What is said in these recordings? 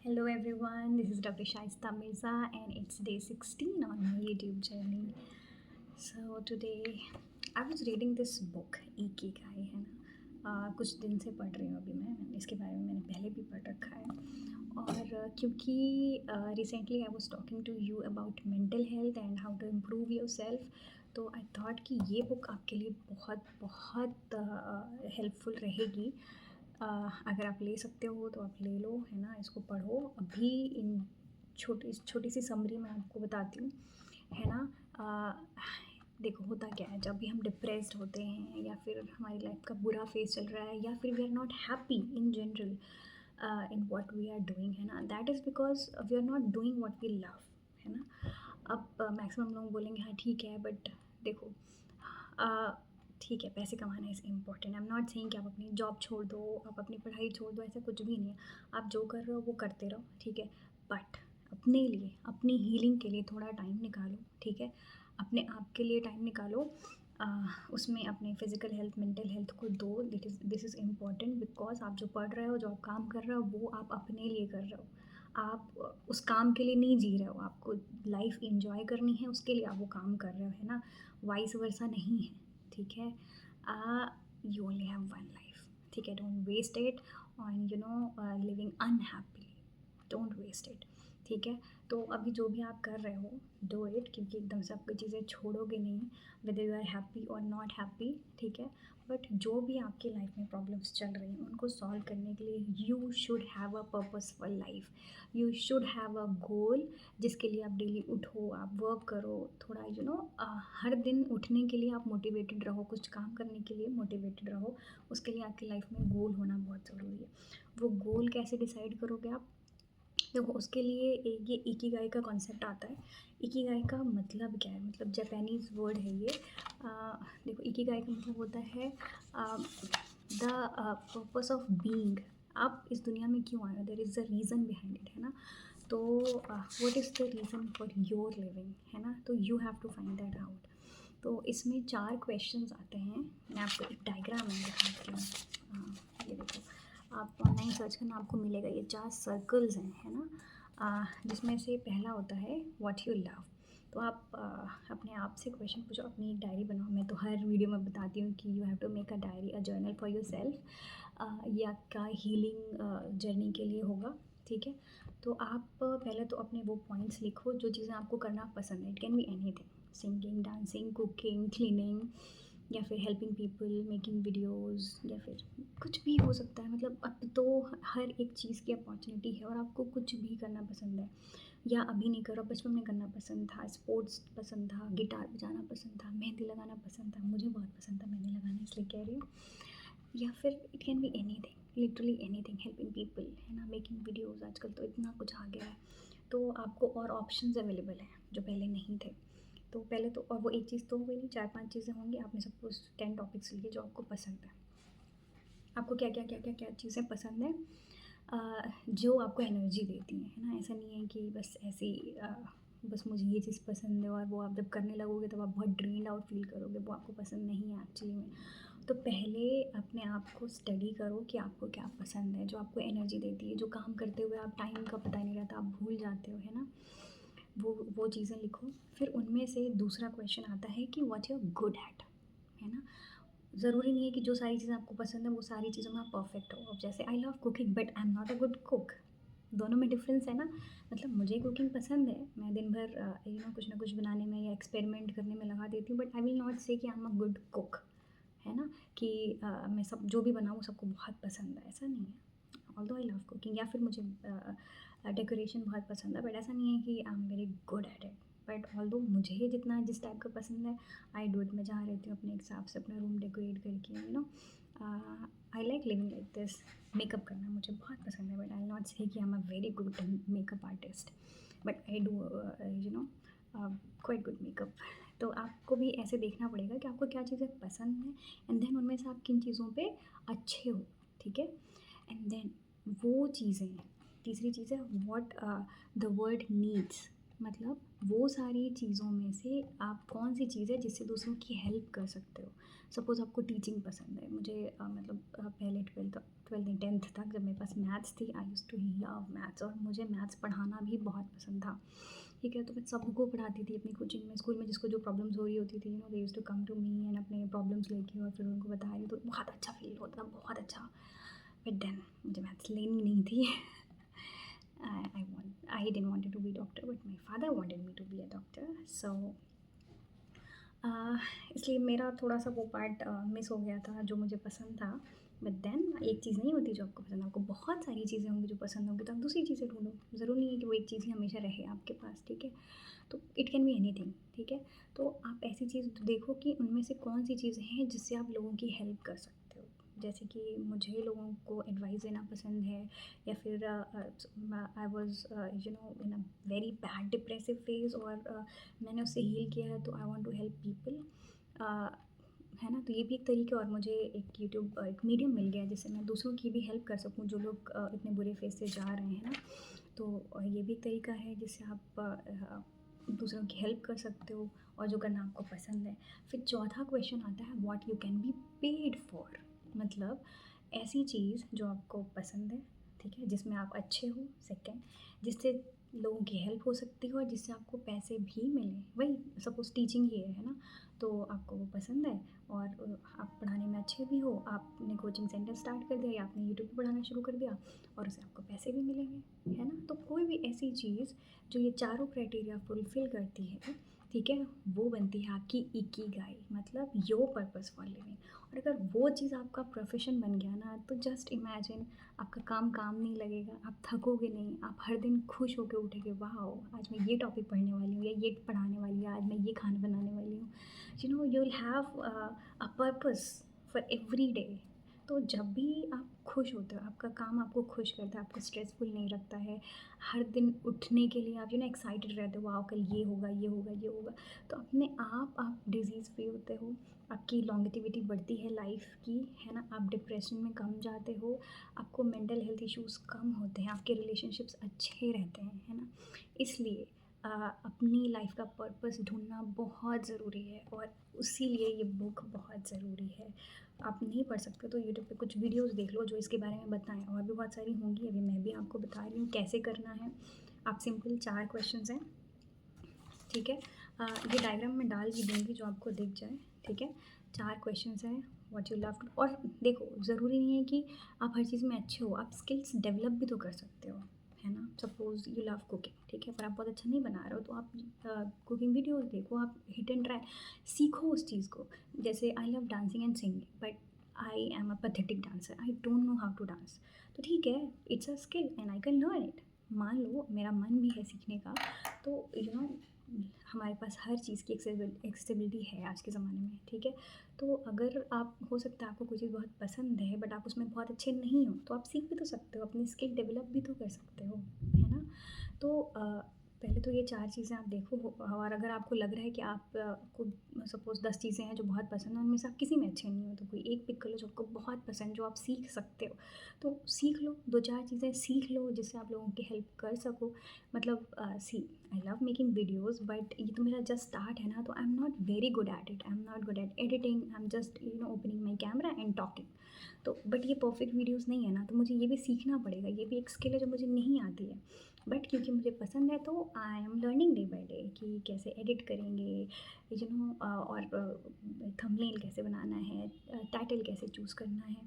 Hello everyone, this is Dr. Shaista Mirza and it's day 16 on my YouTube journey. So today I was reading this book Ikigai है ना कुछ दिन से पढ़ रही हूँ अभी मैं इसके बारे में मैंने पहले भी पढ़ रखा है और क्योंकि recently I was talking to you about mental health and how to improve your self तो आई थॉट कि ये बुक आपके लिए बहुत बहुत हेल्पफुल रहेगी। अगर आप ले सकते हो तो आप ले लो है ना, इसको पढ़ो अभी। इन छोटी सी समरी मैं आपको बताती हूँ है ना। देखो होता क्या है, जब भी हम डिप्रेस्ड होते हैं या फिर हमारी लाइफ का बुरा फेज चल रहा है या फिर we are not happy in general in what we are doing है ना, that is because we are not doing what we love है ना। अब मैक्सिमम लोग बोलेंगे हाँ ठीक है, बट देखो ठीक है पैसे कमाना is important. I am not saying कि आप अपनी जॉब छोड़ दो, आप अपनी पढ़ाई छोड़ दो, ऐसा कुछ भी नहीं है। आप जो कर रहे हो वो करते रहो, ठीक है। बट अपने लिए, अपनी हीलिंग के लिए थोड़ा टाइम निकालो, ठीक है। अपने आप के लिए टाइम निकालो। उसमें अपने फिज़िकल हेल्थ, मेंटल हेल्थ को दो। दिस इज़ इम्पॉर्टेंट बिकॉज आप जो पढ़ रहे हो, जो आप काम कर रहे हो, वो आप अपने लिए कर रहे हो। आप उस काम के लिए नहीं जी रहे हो, आपको लाइफ एंजॉय करनी है, उसके लिए आप वो काम कर रहे हो है ना। वाइस वर्सा नहीं है, ठीक है। You only have one life, ठीक है। Don't waste it on living unhappily, don't waste it, ठीक है। तो अभी जो भी आप कर रहे हो डू इट, क्योंकि एकदम से आपको चीज़ें छोड़ोगे नहीं, वेदर यू आर हैप्पी और नॉट हैप्पी, ठीक है। बट जो भी आपकी लाइफ में प्रॉब्लम्स चल रही हैं उनको सॉल्व करने के लिए you should have a purposeful life, you should have a goal जिसके लिए आप डेली उठो, आप वर्क करो थोड़ा हर दिन उठने के लिए आप मोटिवेटेड रहो, कुछ काम करने के लिए मोटिवेटेड रहो। उसके लिए आपकी लाइफ में गोल होना बहुत ज़रूरी है। वो गोल कैसे डिसाइड करोगे आप? देखो उसके लिए ये इकिगाई का कॉन्सेप्ट आता है। इकिगाई का मतलब क्या है? मतलब जापानीज़ वर्ड है ये। देखो इकिगाई का मतलब होता है द पर्पस ऑफ बीइंग। आप इस दुनिया में क्यों आए हो, there is a reason behind it है ना। तो what is the reason for your living है ना, तो you have to find that out. तो इसमें 4 क्वेश्चंस आते हैं। मैं आपको एक डायग्राम में दिखाती हूँ। ये देखो, आप ऑनलाइन सर्च करना आपको मिलेगा, ये 4 सर्कल्स हैं है ना। जिसमें से पहला होता है व्हाट यू लव। तो आप अपने आप से क्वेश्चन पूछो, अपनी एक डायरी बनाओ। मैं तो हर वीडियो में बताती हूँ कि you have to make a diary, a journal for yourself. ये आपका हीलिंग जर्नी के लिए होगा, ठीक है। तो आप पहले तो अपने वो पॉइंट्स लिखो जो चीज़ें आपको करना पसंद है। It can be anything, singing, dancing, cooking, cleaning, या फिर हेल्पिंग पीपल, मेकिंग वीडियोस, या फिर कुछ भी हो सकता है। मतलब अब तो हर एक चीज़ की अपॉर्चुनिटी है और आपको कुछ भी करना पसंद है, या अभी नहीं करो, बचपन में करना पसंद था, स्पोर्ट्स पसंद था, गिटार बजाना पसंद था, मेहंदी लगाना पसंद था। मुझे बहुत पसंद था मेहंदी लगाना, इसलिए कह रही हूँ। या फिर it can be anything, literally anything, helping people है ना, मेकिंग वीडियोस। आजकल तो इतना कुछ आ गया है, तो आपको और ऑप्शंस अवेलेबल हैं जो पहले नहीं थे। तो पहले तो, और वो एक चीज़ तो हो गई नहीं, 4-5 चीज़ें होंगी। आपने सपोज 10 टॉपिक्स लिए जो आपको पसंद है। आपको क्या चीज़ें पसंद है जो आपको एनर्जी देती हैं है ना। ऐसा नहीं है कि बस ऐसे ही बस मुझे ये चीज़ पसंद है और वो आप जब करने लगोगे तब आप बहुत ड्रेन्ड आउट फील करोगे, वो आपको पसंद नहीं है एक्चुअली में। तो पहले अपने आप को स्टडी करो कि आपको क्या पसंद है, जो आपको एनर्जी देती है, जो काम करते हुए आप टाइम का पता नहीं रहता, आप भूल जाते हो है ना। वो चीज़ें लिखो। फिर उनमें से दूसरा क्वेश्चन आता है कि what you are good at, है ना। ज़रूरी नहीं है कि जो सारी चीज़ें आपको पसंद है वो सारी चीज़ों में आप परफेक्ट हो। अब जैसे I love cooking but I am not a good cook, दोनों में डिफरेंस है ना। मतलब मुझे कुकिंग पसंद है, मैं दिन भर कुछ ना कुछ बनाने में या एक्सपेरिमेंट करने में लगा देती हूँ, बट आई विल नॉट से कि आई एम अ गुड कुक, है ना। कि मैं सब जो भी बनाऊँ सबको बहुत पसंद है, ऐसा नहीं है। ऑल्दो आई लव कुकिंग, या फिर मुझे डेकोरेशन बहुत पसंद है, बट ऐसा नहीं है कि I am very good at it. But although मुझे जितना जिस टाइप का पसंद है आई डू इट। मैं जहाँ रहती हूँ अपने हिसाब से अपना रूम डेकोरेट करके I like living like this. Makeup करना मुझे बहुत पसंद है, बट आई नॉट से कि आई am a very good makeup artist, but I do quite good makeup. तो आपको भी ऐसे देखना पड़ेगा कि आपको क्या चीज़ें पसंद हैं, एंड देन उनमें से आप किन चीज़ों पे अच्छे हो, ठीक है। एंड देन वो चीज़ें, तीसरी चीज़ है व्हाट द वर्ल्ड नीड्स, मतलब वो सारी चीज़ों में से आप कौन सी चीज़ है जिससे दूसरों की हेल्प कर सकते हो। सपोज़ आपको टीचिंग पसंद है, मुझे मतलब पहले 12th नहीं 10th तक जब मेरे पास मैथ्स थी, I used to love maths, और मुझे मैथ्स पढ़ाना भी बहुत पसंद था। ठीक है, तो मैं सबको पढ़ाती थी अपनी कोचिंग में, स्कूल में जिसको जो प्रॉब्लम्स हो रही होती थी, they used to come to me and अपने प्रॉब्लम्स लेके और फिर उनको बता रही, तो बहुत अच्छा फ़ील होता, बहुत अच्छा। बट देन मुझे मैथ्स लेनी नहीं थी। I didn't wanted to be doctor, but my father wanted me to be a doctor. So इसलिए मेरा थोड़ा सा वो पार्ट मिस हो गया था जो मुझे पसंद था। बट देन एक चीज़ नहीं होती जो आपको पसंद, आपको बहुत सारी चीज़ें होंगी जो पसंद होंगी, तो आप दूसरी चीज़ें ढूँढो। ज़रूरी नहीं है कि वो एक चीज़ ही हमेशा रहे आपके पास, ठीक है? तो इट कैन बी एनीथिंग, ठीक है? तो आप ऐसी चीज़ देखो कि उनमें से कौन-सी चीज़ें हैं जिससे आप लोगों की हेल्प कर सकते हो। जैसे कि मुझे लोगों को एडवाइस देना पसंद है, या फिर I was in a very bad depressive phase, और मैंने उससे हील किया है, तो I want to help people. है ना? तो ये भी एक तरीका, और मुझे एक यूट्यूब एक मीडियम मिल गया है जिससे मैं दूसरों की भी हेल्प कर सकूँ, जो लोग इतने बुरे फेज़ से जा रहे हैं ना। तो ये भी एक तरीका है जिससे आप दूसरों की हेल्प कर सकते हो, और जो करना आपको पसंद है। फिर चौथा क्वेश्चन आता है, what you can be paid for. मतलब ऐसी चीज़ जो आपको पसंद है, ठीक है, जिसमें आप अच्छे हो। सेकंड, जिससे लोगों की हेल्प हो सकती हो और जिससे आपको पैसे भी मिलें। वही सपोज़ टीचिंग ही है ना? तो आपको वो पसंद है, और आप पढ़ाने में अच्छे भी हो, आपने कोचिंग सेंटर स्टार्ट कर दिया, या आपने यूट्यूब पे पढ़ाना शुरू कर दिया, और उससे आपको पैसे भी मिलेंगे, है ना? तो कोई भी ऐसी चीज़ जो ये चारों क्राइटेरिया फुलफ़िल करती है, ठीक है, वो बनती है आपकी इकिगाई, मतलब योर पर्पस फॉर लिविंग। और अगर वो चीज़ आपका प्रोफ़ेशन बन गया ना, तो जस्ट इमेजिन, आपका काम नहीं लगेगा, आप थकोगे नहीं, आप हर दिन खुश होके उठोगे, वाओ! आज मैं ये टॉपिक पढ़ने वाली हूँ, या ये पढ़ाने वाली हूँ, आज मैं ये खाना बनाने वाली हूँ। You will have a purpose for every day. तो जब भी आप खुश होते हो, आपका काम आपको खुश करता है, आपको स्ट्रेसफुल नहीं रखता है, हर दिन उठने के लिए आप एक्साइटेड रहते हो, वाओ कल ये होगा, ये होगा, ये होगा, तो अपने आप डिज़ीज़ फ्री होते हो, आपकी लॉन्गेटिविटी बढ़ती है लाइफ की, है ना? आप डिप्रेशन में कम जाते हो, आपको मेंटल हेल्थ इश्यूज़ कम होते हैं, आपके रिलेशनशिप्स अच्छे रहते हैं, है ना? इसलिए अपनी लाइफ का पर्पस ढूँढना बहुत ज़रूरी है, और उसीलिए ये बुक बहुत ज़रूरी है। आप नहीं पढ़ सकते तो यूट्यूब पे कुछ वीडियोज़ देख लो जो इसके बारे में बताएँ, और भी बहुत सारी होंगी, अभी मैं भी आपको बता रही हूँ कैसे करना है। आप सिंपल 4 क्वेश्चंस हैं, ठीक है? ये डायग्राम में डाल भी दूँगी जो आपको दिख जाए, ठीक है? 4 क्वेश्चंस हैं, व्हाट यू लव टू, और देखो ज़रूरी नहीं है कि आप हर चीज़ में अच्छे हो, आप स्किल्स डेवलप भी तो कर सकते हो, है ना? सपोज़ यू लव कुकिंग, ठीक है? पर आप बहुत अच्छा नहीं बना रहे हो, तो आप कुकिंग वीडियोज़ देखो, आप हिट एंड ट्राई, सीखो उस चीज़ को। जैसे I love dancing and singing, but I am a pathetic dancer, I don't know how to dance. तो ठीक है, it's a skill and I can learn it. मान लो मेरा मन भी है सीखने का, तो हमारे पास हर चीज़ की एक्सेसिबिलिटी है आज के ज़माने में, ठीक है? तो अगर आप, हो सकता है आपको कोई चीज़ बहुत पसंद है, बट आप उसमें बहुत अच्छे नहीं हो, तो आप सीख भी तो सकते हो, अपनी स्किल डेवलप भी तो कर सकते हो, है ना? तो पहले तो ये 4 चीज़ें आप देखो, और अगर आपको लग रहा है कि आप को सपोज़ 10 चीज़ें हैं जो बहुत पसंद हैं, उनमें से आप किसी में अच्छे नहीं हो, तो कोई एक पिक कर लो जो आपको बहुत पसंद, जो आप सीख सकते हो। तो सीख लो, 2-4 चीज़ें सीख लो जिससे आप लोगों की हेल्प कर सको। मतलब see, I love making videos, but ये तो मेरा जस्ट स्टार्ट है ना, तो I am not very good at it, I am not good at editing, I am just opening my camera and talking. तो बट ये परफेक्ट वीडियोज़ नहीं है ना, तो मुझे ये भी सीखना पड़ेगा, ये भी एक स्किल है जो मुझे नहीं आती है। बट क्योंकि मुझे पसंद है, तो I am learning day by day कि कैसे एडिट करेंगे, और थंबनेल कैसे बनाना है, टाइटल कैसे चूज़ करना है,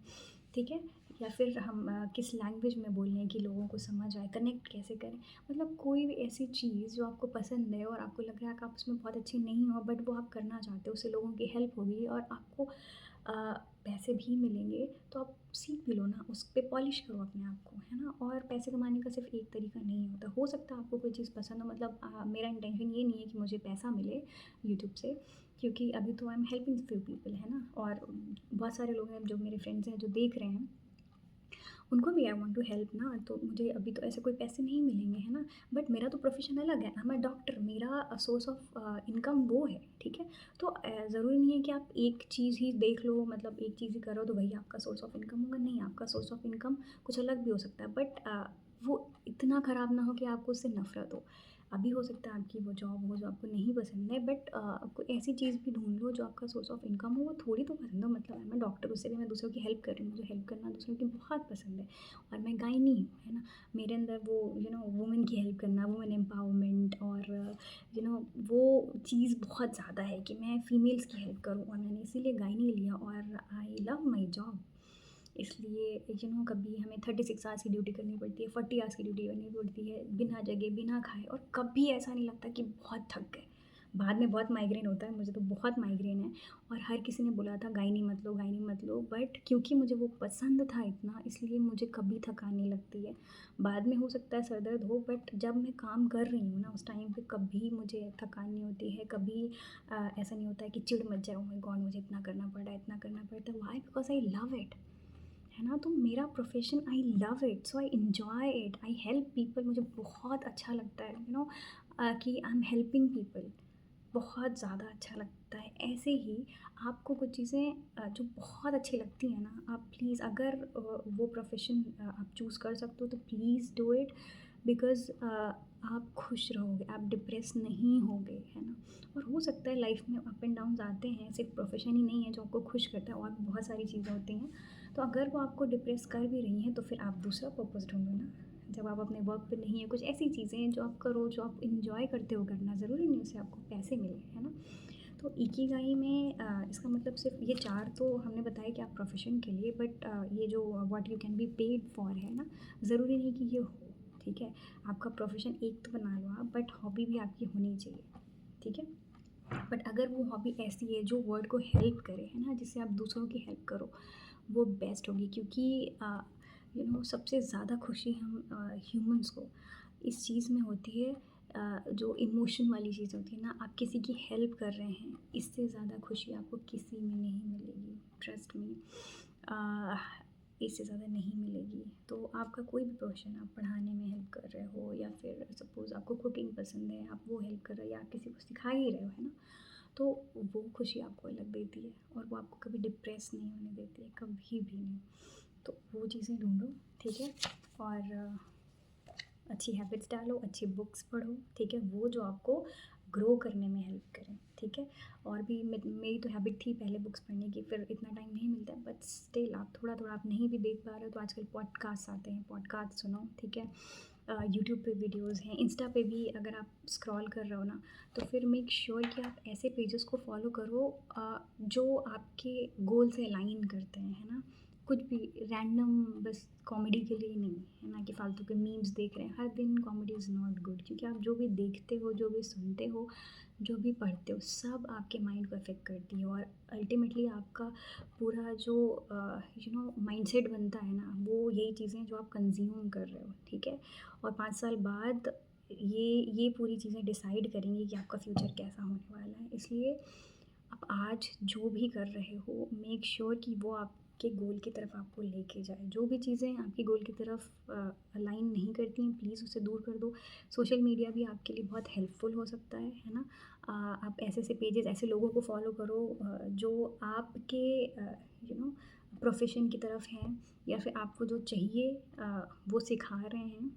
ठीक है? या फिर हम किस लैंग्वेज में बोल रहे हैं कि लोगों को समझ आए, कनेक्ट कैसे करें। मतलब कोई भी ऐसी चीज़ जो आपको पसंद है और आपको लग रहा है कि आप उसमें बहुत अच्छे नहीं हो, बट वो आप करना चाहते हो, उससे लोगों की हेल्प होगी और आपको पैसे भी मिलेंगे, तो आप सीख भी लो ना, उस पे पॉलिश करो अपने आप को, है ना? और पैसे कमाने का सिर्फ एक तरीका नहीं होता, हो सकता है आपको कोई चीज़ पसंद हो, मतलब मेरा इंटेंशन ये नहीं है कि मुझे पैसा मिले यूट्यूब से, क्योंकि अभी तो I am helping few people, है ना? और बहुत सारे लोग हैं जो मेरे फ्रेंड्स हैं जो देख रहे हैं, उनको भी आई वांट टू हेल्प ना, तो मुझे अभी तो ऐसे कोई पैसे नहीं मिलेंगे, है ना? बट मेरा तो प्रोफ़ेशन अलग है, आई एम अ डॉक्टर, मेरा सोर्स ऑफ इनकम वो है, ठीक है? तो ज़रूरी नहीं है कि आप एक चीज़ ही देख लो, मतलब एक चीज़ ही करो तो वही आपका सोर्स ऑफ इनकम होगा, नहीं, आपका सोर्स ऑफ इनकम कुछ अलग भी हो सकता है, बट वो इतना ख़राब ना हो कि आपको उससे नफ़रत हो। अभी हो सकता है आपकी वो जॉब हो जो आपको नहीं पसंद है, बट कोई ऐसी चीज़ भी ढूँढ लो जो आपका सोर्स ऑफ इनकम हो, वो थोड़ी तो पसंद हो। मतलब मैं डॉक्टर, उससे भी मैं दूसरों की हेल्प कर रही हूँ, मुझे हेल्प करना दूसरों की बहुत पसंद है। और मैं गायनी हूँ, है ना? मेरे अंदर वो वुमेन की हेल्प करना, वुमेन एम्पावरमेंट और वो चीज़ बहुत ज़्यादा है कि मैं फीमेल्स की हेल्प करूँ, और मैंने इसीलिए गायनी लिया। और आई लव माई जॉब। इसलिए कभी हमें 36 आवर्स की ड्यूटी करनी पड़ती है, 40 आवर्स की ड्यूटी करनी पड़ती है, बिना जगे बिना खाए, और कभी ऐसा नहीं लगता कि बहुत थक गए। बाद में बहुत माइग्रेन होता है, मुझे तो बहुत माइग्रेन है। और हर किसी ने बोला था गायनी मत लो, गायनी मत लो, बट क्योंकि मुझे वो पसंद था इतना, इसलिए मुझे कभी थकान नहीं लगती है। बाद में हो सकता है सर दर्द हो, बट जब मैं काम कर रही हूँ ना, उस टाइम पे कभी मुझे थकान नहीं होती है। कभी ऐसा नहीं होता है कि चिढ़ मच जाए, ओह माय गॉड मुझे इतना करना पड़ा, इतना करना पड़ता है। Why? Because I love it, है ना? तो मेरा profession, I love it, so I enjoy it, I help people. मुझे बहुत अच्छा लगता है कि आई एम हेल्पिंग पीपल, बहुत ज़्यादा अच्छा लगता है। ऐसे ही आपको कुछ चीज़ें जो बहुत अच्छी लगती हैं ना, आप प्लीज़, अगर वो प्रोफेशन आप चूज़ कर सकते हो तो प्लीज़ डू इट। बिकॉज़ आप खुश रहोगे, आप डिप्रेस नहीं होगे, है ना? और हो सकता है लाइफ में अप एंड डाउन्स आते हैं, सिर्फ प्रोफेशन ही नहीं है जो आपको खुश करता है, और भी बहुत सारी चीज़ें होती हैं। तो अगर वो आपको डिप्रेस कर भी रही हैं, तो फिर आप दूसरा पर्पस ढूँढो ना। जब आप अपने वर्क पे नहीं है, कुछ ऐसी चीज़ें हैं जो आप करो, जो आप इन्जॉय करते हो करना, ज़रूरी नहीं उससे आपको पैसे मिले, है ना? तो इकिगाई में इसका मतलब सिर्फ ये 4 तो हमने बताया कि आप प्रोफेशन के लिए, बट ये जो what you can be paid for है ना, ज़रूरी नहीं कि ये हो, ठीक है? आपका प्रोफेशन एक तो बना लो आप, बट हॉबी भी आपकी होनी चाहिए, ठीक है? बट अगर वो हॉबी ऐसी है जो वर्ल्ड को हेल्प करे, है ना, जिससे आप दूसरों की हेल्प करो, वो बेस्ट होगी। क्योंकि सबसे ज़्यादा खुशी हम ह्यूमंस को इस चीज़ में होती है, जो इमोशन वाली चीज़ होती है ना, आप किसी की हेल्प कर रहे हैं, इससे ज़्यादा खुशी आपको किसी में नहीं मिलेगी, ट्रस्ट मी। इससे ज़्यादा नहीं मिलेगी। तो आपका कोई भी प्रोफेशन, आप पढ़ाने में हेल्प कर रहे हो, या फिर सपोज़ आपको कुकिंग पसंद है, आप वो हेल्प कर रहे हो, या आप किसी को सिखा ही रहे हो, है ना? तो वो खुशी आपको अलग देती है, और वो आपको कभी डिप्रेस नहीं होने देती है, कभी भी नहीं। तो वो चीज़ें ढूँढो, ठीक है? और अच्छी हैबिट्स डालो, अच्छी बुक्स पढ़ो, ठीक है? वो जो आपको ग्रो करने में हेल्प करें, ठीक है? और भी मेरी तो हैबिट थी पहले बुक्स पढ़ने की, फिर इतना टाइम नहीं मिलता है, बट स्टिल आप थोड़ा-थोड़ा, आप नहीं भी देख पा रहे हो तो आजकल पॉडकास्ट आते हैं, पॉडकास्ट सुनो, ठीक है? यूट्यूब पे वीडियोज़ हैं, इंस्टा पे भी अगर आप स्क्रॉल कर रहे हो ना, तो फिर मेक श्योर कि आप ऐसे पेजेस को फॉलो करो जो आपके गोल से अलाइन करते हैं, है ना? कुछ भी रैंडम, बस कॉमेडी के लिए नहीं, है ना, कि फालतू के मीम्स देख रहे हैं हर दिन। कॉमेडी इज़ नॉट गुड, क्योंकि आप जो भी देखते हो, जो भी सुनते हो, जो भी पढ़ते हो, सब आपके माइंड को अफेक्ट करती है, और अल्टीमेटली आपका पूरा जो माइंडसेट बनता है ना, वो यही चीज़ें जो आप कंज्यूम कर रहे हो, ठीक है? और 5 साल बाद ये पूरी चीज़ें डिसाइड करेंगी कि आपका फ्यूचर कैसा होने वाला है। इसलिए आप आज जो भी कर रहे हो, मेक श्योर कि वो आपके गोल की तरफ आपको लेके जाए। जो भी चीज़ें आपके गोल की तरफ अलाइन नहीं करती हैं, प्लीज़ उसे दूर कर दो। सोशल मीडिया भी आपके लिए बहुत हेल्पफुल हो सकता है ना? आप ऐसे-ऐसे पेजेज़, ऐसे लोगों को फॉलो करो जो आपके प्रोफ़ेशन की तरफ हैं, या फिर आपको जो चाहिए वो सिखा रहे हैं।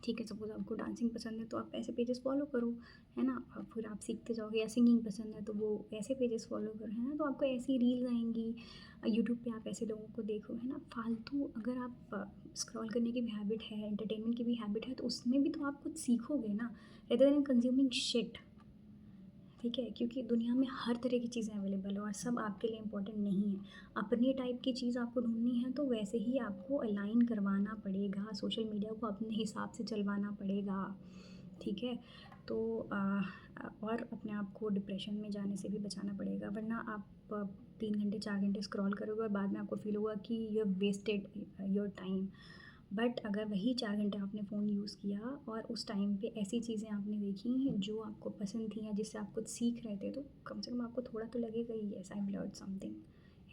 ठीक है, सपोज़ आपको डांसिंग पसंद है तो आप ऐसे पेजेस फॉलो करो, है ना? और फिर आप सीखते जाओगे। या सिंगिंग पसंद है तो वो ऐसे पेजेस फॉलो करो, है ना? तो आपको ऐसी रील्स आएँगी, यूट्यूब पे आप ऐसे लोगों को देखो, है ना? फालतू अगर आप स्क्रॉल करने की भी हैबिट है, एंटरटेनमेंट की भी हैबिट है, तो उसमें भी तो आप कुछ सीखोगे ना, रेदर देन कंज्यूमिंग शिट। ठीक है? क्योंकि दुनिया में हर तरह की चीज़ें अवेलेबल है, और सब आपके लिए इम्पोर्टेंट नहीं है। अपने टाइप की चीज़ आपको ढूँढनी है तो वैसे ही आपको अलाइन करवाना पड़ेगा, सोशल मीडिया को अपने हिसाब से चलवाना पड़ेगा, ठीक है? तो और अपने आप को डिप्रेशन में जाने से भी बचाना पड़ेगा, वरना आप 3 घंटे 4 घंटे स्क्रॉल करोगे और बाद में आपको फ़ील होगा कि you have wasted your time. But अगर वही 4 घंटे आपने फ़ोन यूज़ किया और उस टाइम पे ऐसी चीज़ें आपने देखी जो आपको पसंद थी, या जिससे आप कुछ सीख रहे थे, तो कम से कम आपको थोड़ा तो लगेगा ही, yes I have learned something,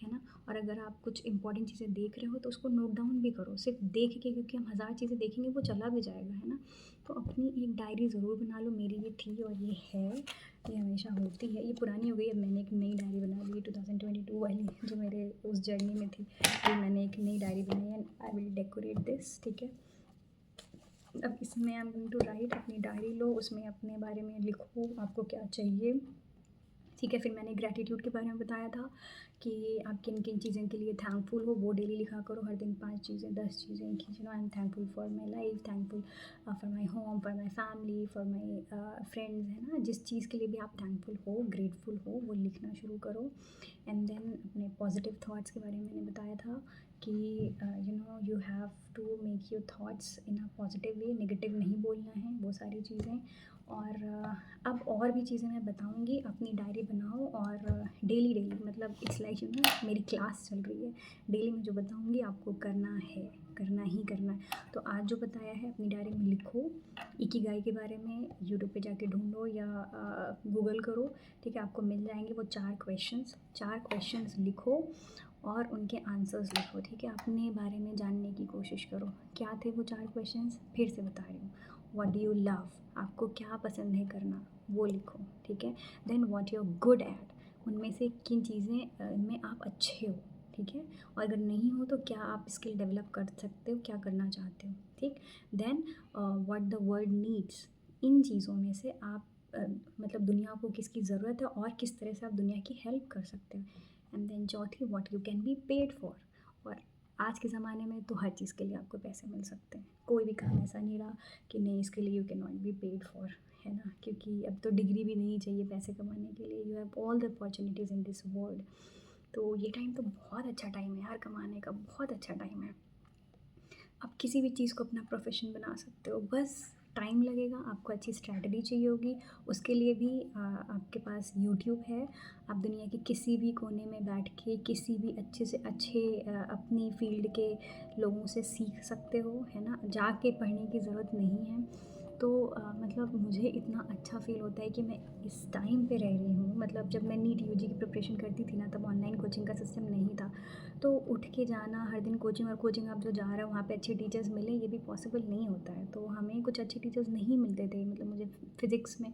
है ना? और अगर आप कुछ इंपॉर्टेंट चीज़ें देख रहे हो तो उसको नोट डाउन भी करो, सिर्फ देख के, क्योंकि हम हज़ार चीज़ें देखेंगे वो चला भी जाएगा, है ना? तो अपनी एक डायरी ज़रूर बना लो। मेरी भी थी और ये है, ये हमेशा होती है। ये पुरानी हो गई, अब मैंने एक नई डायरी बना ली 2022 वाली, जो मेरे उस जर्नी में थी। ये मैंने एक नई डायरी बनाई, and I will decorate this, ठीक है? अब इसमें I am going to write, अपनी डायरी लो, उसमें अपने बारे में लिखो आपको क्या चाहिए, ठीक है। फिर मैंने ग्रैटिट्यूड के बारे में बताया था कि आप किन किन चीज़ों के लिए थैंकफुल हो, वो डेली लिखा करो, हर दिन 5 चीज़ें 10 चीज़ें कि I am thankful for my life, thankful for my home, for my family, for my friends, है ना। जिस चीज़ के लिए भी आप थैंकफुल हो, ग्रेटफुल हो, वो लिखना शुरू करो। एंड देन अपने पॉजिटिव थाट्स के बारे में मैंने बताया था कि you have to make your thoughts in a positive way, negative नहीं बोलना है, वो सारी चीज़ें। और अब और भी चीज़ें मैं बताऊँगी, अपनी डायरी बनाओ और डेली डेली, मतलब इट्स लाइक मेरी क्लास चल रही है, डेली मैं जो बताऊँगी आपको करना है, करना ही करना है। तो आज जो बताया है अपनी डायरी में लिखो। इकिगाई के बारे में यूट्यूब पे जाके ढूंढो या गूगल करो, ठीक है, आपको मिल जाएंगे वो 4 क्वेश्चंस लिखो और उनके आंसर्स लिखो, ठीक है। अपने बारे में जानने की कोशिश करो। क्या थे वो 4 क्वेश्चंस, फिर से बता रही हूँ। व्हाट डू यू लव, आपको क्या पसंद है करना, वो लिखो, ठीक है। Then what you are good at, उनमें से किन चीज़ें में आप अच्छे हो, ठीक है। और अगर नहीं हो तो क्या आप स्किल डेवलप कर सकते हो, क्या करना चाहते हो, ठीक। Then what the world needs, इन चीज़ों में से आप मतलब दुनिया को किसकी ज़रूरत है और किस तरह से आप दुनिया की हेल्प कर सकते हो। एंड देन चौथी, what you can be paid for, और आज के ज़माने में तो हर चीज़ के लिए आपको पैसे मिल सकते हैं, कोई भी काम ऐसा नहीं रहा कि नहीं इसके लिए you can not be paid for, है ना। क्योंकि अब तो डिग्री भी नहीं चाहिए पैसे कमाने के लिए, you have all the opportunities in this world. तो ये टाइम तो बहुत अच्छा टाइम है यार, कमाने का बहुत अच्छा टाइम है। आप किसी भी चीज़ को अपना प्रोफेशन बना सकते हो, बस टाइम लगेगा, आपको अच्छी स्ट्रैटेजी चाहिए होगी। उसके लिए भी आपके पास यूट्यूब है, आप दुनिया के किसी भी कोने में बैठ के किसी भी अच्छे से अच्छे अपनी फील्ड के लोगों से सीख सकते हो, है ना। जाके पढ़ने की ज़रूरत नहीं है। तो मतलब मुझे इतना अच्छा फ़ील होता है कि मैं इस टाइम पे रह रही हूँ। मतलब जब मैं नीट यूजी की प्रिपरेशन करती थी ना, तब ऑनलाइन कोचिंग का सिस्टम नहीं था। तो उठ के जाना हर दिन कोचिंग, और कोचिंग आप जो जा रहे हो वहाँ पे अच्छे टीचर्स मिले, ये भी पॉसिबल नहीं होता है। तो हमें कुछ अच्छे टीचर्स नहीं मिलते थे। मतलब मुझे फिज़िक्स में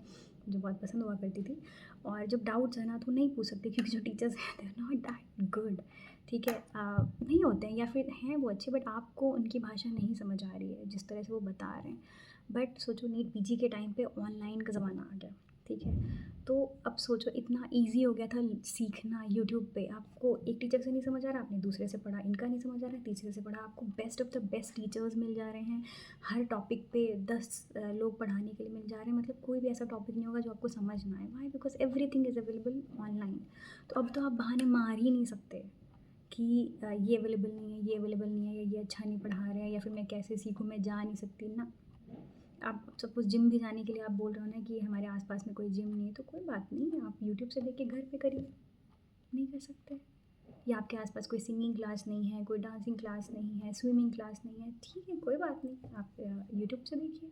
जो बहुत पसंद हुआ करती थी, और जब डाउट्स है ना तो नहीं पूछ सकते क्योंकि जो टीचर्स हैं they are not that good, ठीक है। नहीं होते हैं, या फिर हैं वो अच्छे, बट आपको उनकी भाषा नहीं समझ आ रही है जिस तरह से वो बता रहे हैं। बट सोचो नीट पीजी के टाइम पे ऑनलाइन का ज़माना आ गया, ठीक है। तो अब सोचो इतना इजी हो गया था सीखना यूट्यूब पे। आपको एक टीचर से नहीं समझ आ रहा, आपने दूसरे से पढ़ा, इनका नहीं समझ आ रहा, तीसरे से पढ़ा, आपको best of the best teachers मिल जा रहे हैं। हर टॉपिक पे 10 लोग पढ़ाने के लिए मिल जा रहे हैं। मतलब कोई भी ऐसा टॉपिक नहीं होगा जो आपको समझ ना आए। Why, because everything is available online. तो अब तो आप बहाने मार ही नहीं सकते कि ये अवेलेबल नहीं है, ये अवेलेबल नहीं है, या ये अच्छा नहीं पढ़ा रहे हैं, या फिर मैं कैसे सीखूँ, मैं जा नहीं सकती ना। आप सपोज़ जिम भी जाने के लिए आप बोल रहे हो ना कि हमारे आसपास में कोई जिम नहीं है, तो कोई बात नहीं, आप यूट्यूब से देख के घर पे करिए। नहीं कर सकते, या आपके आसपास कोई सिंगिंग क्लास नहीं है, कोई डांसिंग क्लास नहीं है, स्विमिंग क्लास नहीं है, ठीक है, कोई बात नहीं, आप यूट्यूब से देखिए।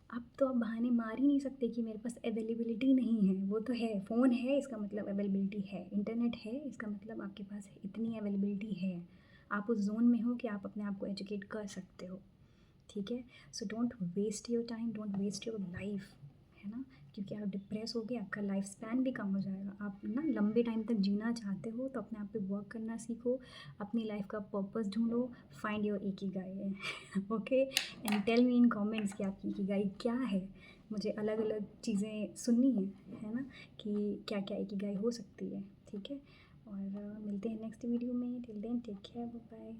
अब तो आप बहाने मार ही नहीं सकते कि मेरे पास अवेलेबिलिटी नहीं है। वो तो है, फ़ोन है इसका मतलब अवेलेबिलिटी है, इंटरनेट है इसका मतलब आपके पास इतनी अवेलेबिलिटी है। आप उस ज़ोन में हो कि आप अपने आप को एजुकेट कर सकते हो, ठीक है। So don't waste your time, don't waste your life, है ना। क्योंकि आप डिप्रेस हो गए, आपका लाइफ स्पैन भी कम हो जाएगा। आप ना लंबे टाइम तक जीना चाहते हो तो अपने आप पे वर्क करना सीखो, अपनी लाइफ का पर्पस ढूंढो, find your ikigai okay. And tell me in comments कि आपकी इकिगाई क्या है। मुझे अलग अलग चीज़ें सुननी है ना, कि क्या क्या इकिगाई हो सकती है, ठीक है। और मिलते हैं नेक्स्ट वीडियो में। Till then take care, bye bye.